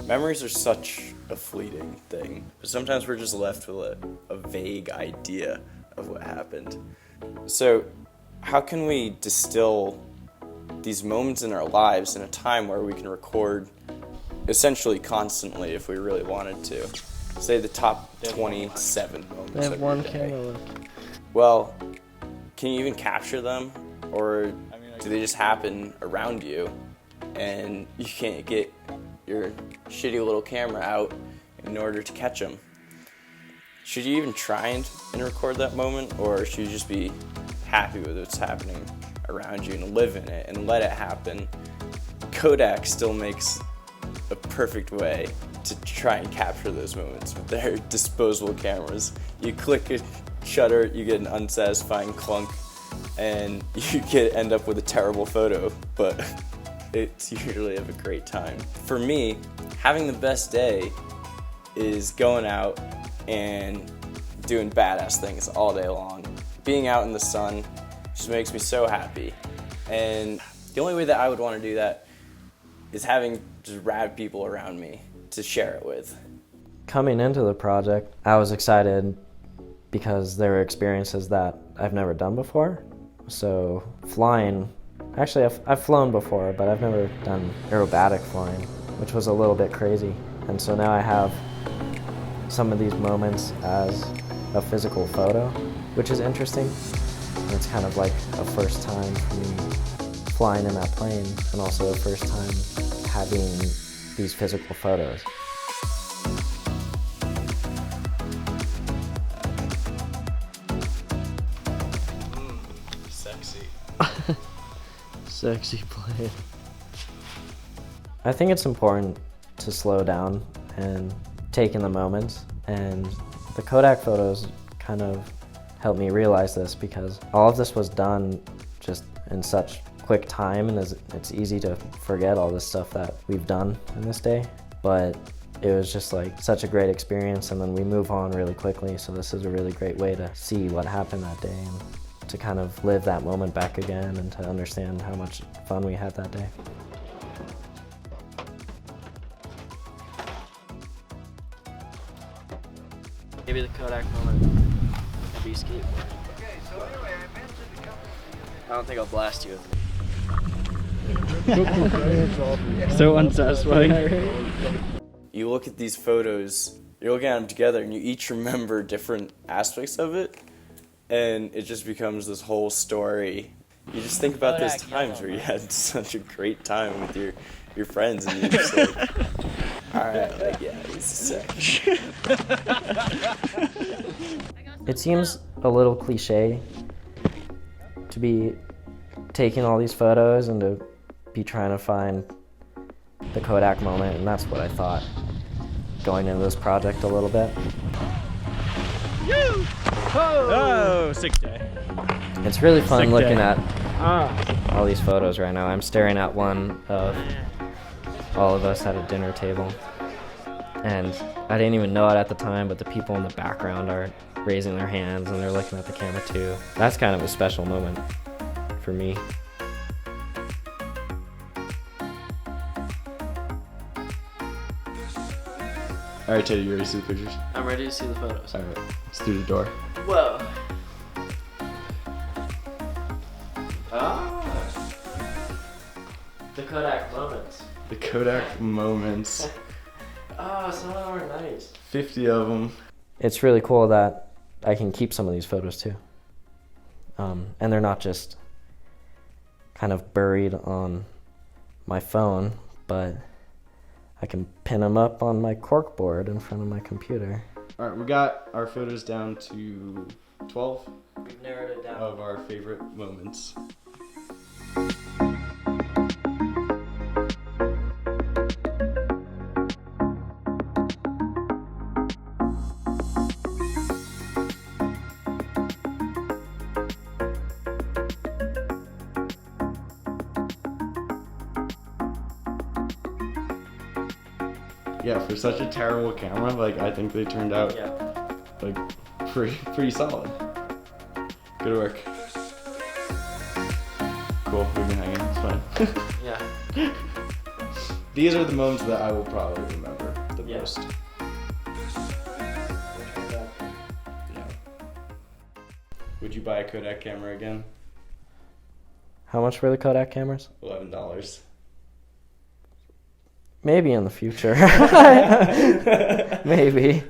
Memories are such a fleeting thing, but sometimes we're just left with a vague idea of what happened. So how can we distill these moments in our lives in a time where we can record essentially constantly if we really wanted to? Say the top 27 moments They have of one your day. camera left. Well, can you even capture them, or do they just happen around you and you can't get your shitty little camera out in order to catch them? Should you even try and record that moment, or should you just be happy with what's happening around you and live in it and let it happen? Kodak still makes a perfect way to try and capture those moments with their disposable cameras. You click a shutter, you get an unsatisfying clunk, and you end up with a terrible photo, but it's usually have a great time. For me, having the best day is going out and doing badass things all day long. Being out in the sun just makes me so happy. And the only way that I would want to do that is having just rad people around me to share it with. Coming into the project, I was excited because there were experiences that I've never done before. So flying, actually I've flown before, but I've never done aerobatic flying, which was a little bit crazy. And so now I have some of these moments as a physical photo, which is interesting. And it's kind of like a first time for me flying in that plane, and also a first time having these physical photos. Sexy. Sexy plane. I think it's important to slow down and take in the moments, and the Kodak photos kind of helped me realize this, because all of this was done just in such quick time, and it's easy to forget all this stuff that we've done in this day, but it was just like such a great experience, and then we move on really quickly, so this is a really great way to see what happened that day and to kind of live that moment back again and to understand how much fun we had that day. Maybe the Kodak moment would be skateboarding. I don't think I'll blast you with it. So unsatisfying. You look at these photos, you're looking at them together, and you each remember different aspects of it, and it just becomes this whole story. You just think about those times where you had such a great time with your friends, and you're just like, alright, like, yeah, he's sick. It seems a little cliche to be taking all these photos and to be trying to find the Kodak moment, and that's what I thought going into this project a little bit. Oh, sick day. It's really fun Sick looking day. at all these photos right now. I'm staring at one of all of us at a dinner table, and I didn't even know it at the time, but the people in the background are raising their hands and they're looking at the camera too. That's kind of a special moment for me. All right, Teddy, you ready to see the pictures? I'm ready to see the photos. All right, let's do the door. Whoa. Ah. The Kodak moments. The Kodak moments, Oh, some of them are nice. 50 of them. It's really cool that I can keep some of these photos too. And they're not just kind of buried on my phone, but I can pin them up on my corkboard in front of my computer. All right, we got our photos down to 12 We've narrowed it down. of our favorite moments. Yeah, for such a terrible camera, like, I think they turned out Yeah. like pretty solid. Good work. Cool, we've been hanging, it's fine. Yeah. These are the moments that I will probably remember the most. Yeah. Would you buy a Kodak camera again? How much were the Kodak cameras? $11. Maybe in the future. Maybe.